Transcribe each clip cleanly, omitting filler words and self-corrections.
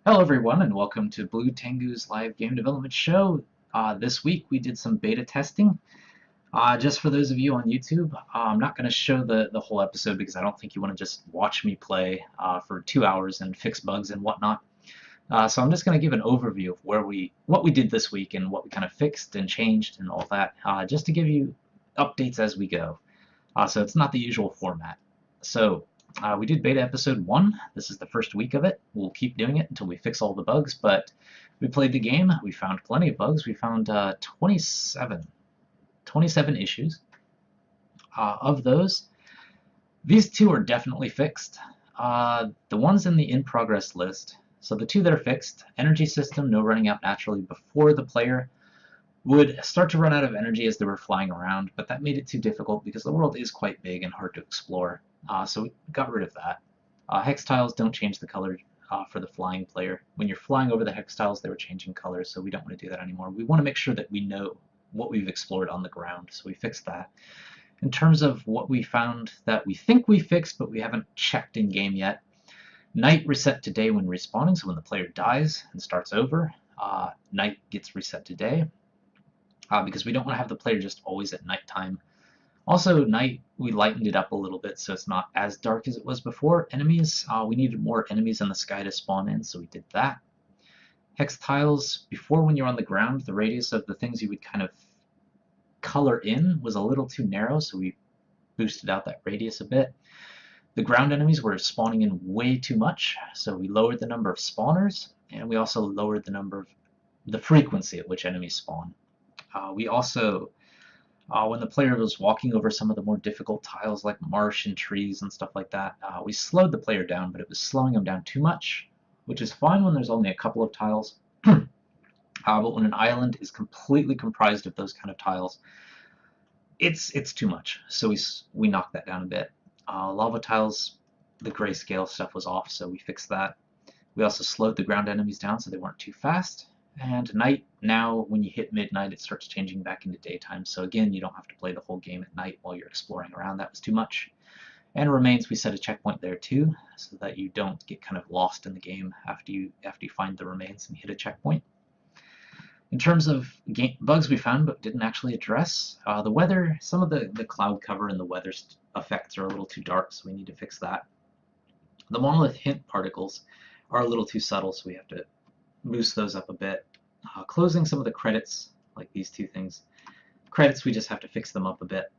Hello everyone and welcome to Blue Tengu's live game development show. This week we did some beta testing. Just for those of you on YouTube, I'm not going to show the whole episode because I don't think you want to just watch me play for 2 hours and fix bugs and whatnot. So I'm just going to give an overview of what we did this week and what we kind of fixed and changed and all that, just to give you updates as we go. So it's not the usual format. So we did beta episode 1. This is the first week of it. We'll keep doing it until we fix all the bugs, but we played the game. We found plenty of bugs. We found 27 issues. Of those, these 2 are definitely fixed. The ones in the in-progress list, so the 2 that are fixed, energy system, no running out naturally before the player would start to run out of energy as they were flying around, but that made it too difficult because the world is quite big and hard to explore. So we got rid of that. Hex tiles don't change the color for the flying player. When you're flying over the hex tiles, they were changing colors, so we don't want to do that anymore. We want to make sure that we know what we've explored on the ground, so we fixed that. In terms of what we found that we think we fixed, but we haven't checked in game yet, night reset to day when respawning, so when the player dies and starts over, night gets reset to day. Because we don't want to have the player just always at nighttime. Also, night, we lightened it up a little bit so it's not as dark as it was before. Enemies, we needed more enemies in the sky to spawn in, so we did that. Hex tiles, before when you're on the ground, the radius of the things you would kind of color in was a little too narrow, so we boosted out that radius a bit. The ground enemies were spawning in way too much, so we lowered the number of spawners, and we also lowered the frequency at which enemies spawn. We also, when the player was walking over some of the more difficult tiles like marsh and trees and stuff like that, we slowed the player down, but it was slowing them down too much, which is fine when there's only a couple of tiles. But when an island is completely comprised of those kind of tiles, it's too much. So we knocked that down a bit. Lava tiles, the grayscale stuff was off, so we fixed that. We also slowed the ground enemies down so they weren't too fast. And night, now when you hit midnight, it starts changing back into daytime. So again, you don't have to play the whole game at night while you're exploring around. That was too much. And remains, we set a checkpoint there too, so that you don't get kind of lost in the game after you find the remains and hit a checkpoint. In terms of bugs we found but didn't actually address, the weather, some of the cloud cover and the weather effects are a little too dark, so we need to fix that. The monolith hint particles are a little too subtle, so we have to boost those up a bit. Closing some of the credits, like these 2 things. Credits, we just have to fix them up a bit.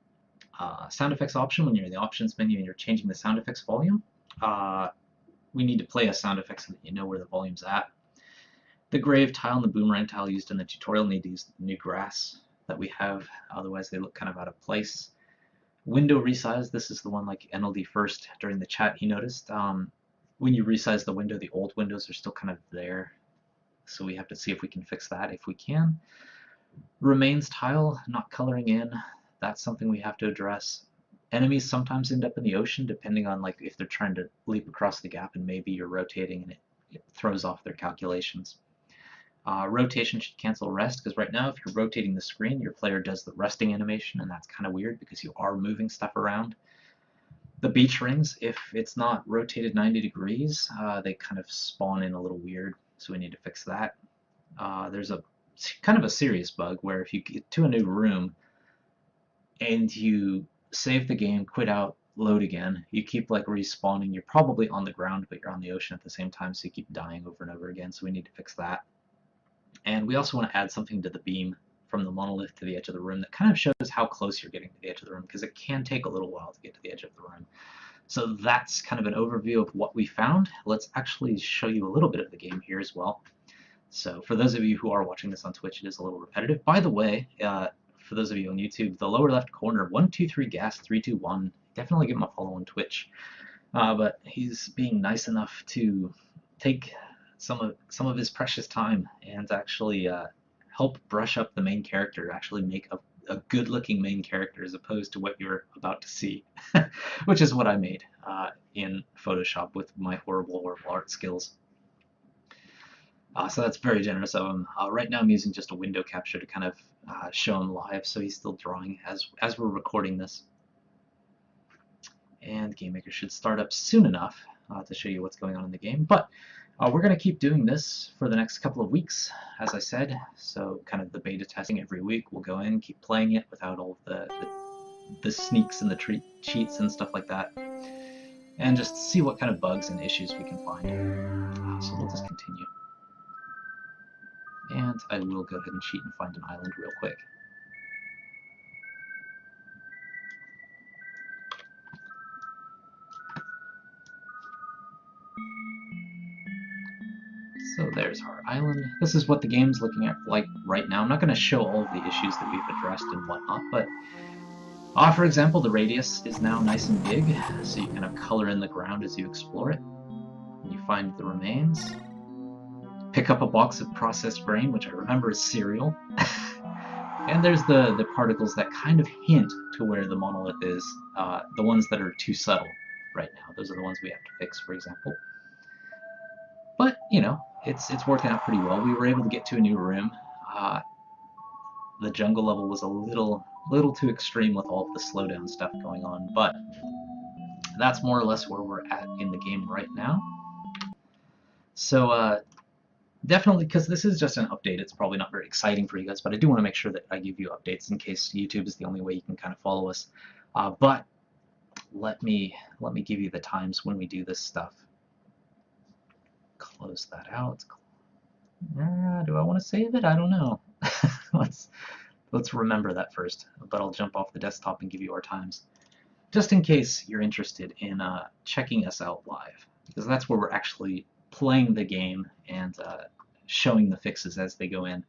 Sound effects option, when you're in the options menu and you're changing the sound effects volume, we need to play a sound effect so that you know where the volume's at. The grave tile and the boomerang tile used in the tutorial need to use the new grass that we have, otherwise they look kind of out of place. Window resize, this is the one like NLD first during the chat he noticed. When you resize the window, the old windows are still kind of there. So we have to see if we can fix that if we can. Remains tile, not coloring in, that's something we have to address. Enemies sometimes end up in the ocean depending on like if they're trying to leap across the gap and maybe you're rotating and it throws off their calculations. Rotation should cancel rest, because right now if you're rotating the screen, your player does the resting animation, and that's kind of weird because you are moving stuff around. The beach rings, if it's not rotated 90 degrees, they kind of spawn in a little weird, so we need to fix that. There's a kind of a serious bug where if you get to a new room and you save the game, quit out, load again, you keep like respawning. You're probably on the ground, but you're on the ocean at the same time, so you keep dying over and over again, so we need to fix that. And we also want to add something to the beam from the monolith to the edge of the room that kind of shows how close you're getting to the edge of the room, because it can take a little while to get to the edge of the room. So that's kind of an overview of what we found. Let's actually show you a little bit of the game here as well. So for those of you who are watching this on Twitch, it is a little repetitive. By the way, for those of you on YouTube, the lower left corner, 123gas321, definitely give him a follow on Twitch. But he's being nice enough to take some of his precious time and actually help brush up the main character, actually make a good-looking main character as opposed to what you're about to see, which is what I made in Photoshop with my horrible art skills. So that's very generous of him. Right now I'm using just a window capture to kind of show him live, so he's still drawing as we're recording this. And GameMaker should start up soon enough to show you what's going on in the game. But We're going to keep doing this for the next couple of weeks, as I said. So kind of the beta testing every week. We'll go in, keep playing it without all of the sneaks and the cheats and stuff like that, and just see what kind of bugs and issues we can find. So we'll just continue. And I will go ahead and cheat and find an island real quick. So there's our island. This is what the game's looking at like right now. I'm not going to show all of the issues that we've addressed and whatnot, but for example, the radius is now nice and big, so you kind of color in the ground as you explore it. And you find the remains. Pick up a box of processed grain, which I remember is cereal. And there's the particles that kind of hint to where the monolith is, the ones that are too subtle right now. Those are the ones we have to fix, for example. But, you know, it's working out pretty well. We were able to get to a new room. The jungle level was a little too extreme with all of the slowdown stuff going on, but that's more or less where we're at in the game right now. So definitely, because this is just an update, it's probably not very exciting for you guys, but I do want to make sure that I give you updates in case YouTube is the only way you can kind of follow us. But let me give you the times when we do this stuff. Close that out. Do I want to save it? I don't know. Let's remember that first. But I'll jump off the desktop and give you our times, just in case you're interested in checking us out live, because that's where we're actually playing the game and showing the fixes as they go in.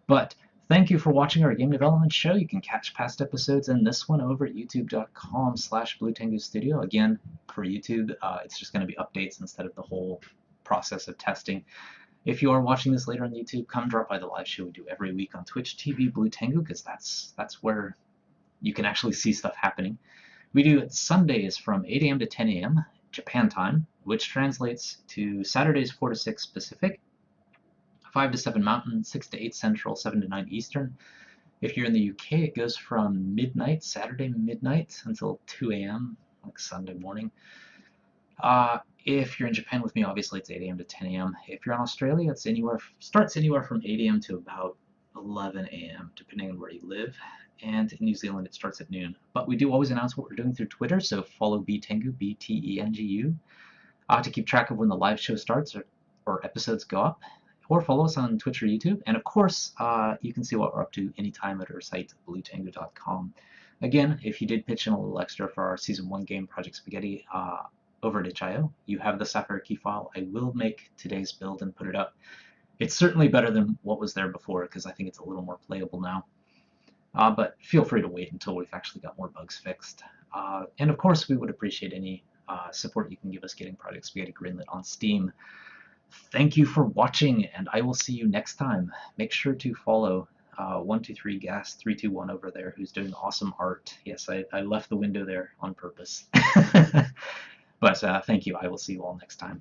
But thank you for watching our game development show. You can catch past episodes and this one over at youtube.com/BlueTenguStudio. Again, for YouTube, it's just going to be updates instead of the whole process of testing. If you are watching this later on YouTube, come drop by the live show we do every week on Twitch TV Blue Tengu, because that's where you can actually see stuff happening. We do it Sundays from 8 a.m. to 10 a.m. Japan time, which translates to Saturdays 4 to 6 Pacific, 5 to 7 Mountain, 6 to 8 Central, 7 to 9 Eastern. If you're in the UK, it goes from midnight, Saturday midnight, until 2 a.m., like Sunday morning. If you're in Japan with me, obviously it's 8 a.m. to 10 a.m. If you're in Australia, it's starts anywhere from 8 a.m. to about 11 a.m., depending on where you live. And in New Zealand, it starts at noon. But we do always announce what we're doing through Twitter, so follow btengu, BTENGU, to keep track of when the live show starts or episodes go up. Or follow us on Twitch or YouTube. And of course, you can see what we're up to anytime at our site, bluetengu.com. Again, if you did pitch in a little extra for our Season 1 game, Project Spaghetti, over at itch.io, you have the Sapphire key file. I will make today's build and put it up. It's certainly better than what was there before, because I think it's a little more playable now. But feel free to wait until we've actually got more bugs fixed. And of course, we would appreciate any support you can give us getting Project Spaghetti greenlit on Steam. Thank you for watching, and I will see you next time. Make sure to follow 123gas321 over there, who's doing awesome art. Yes, I left the window there on purpose. But thank you. I will see you all next time.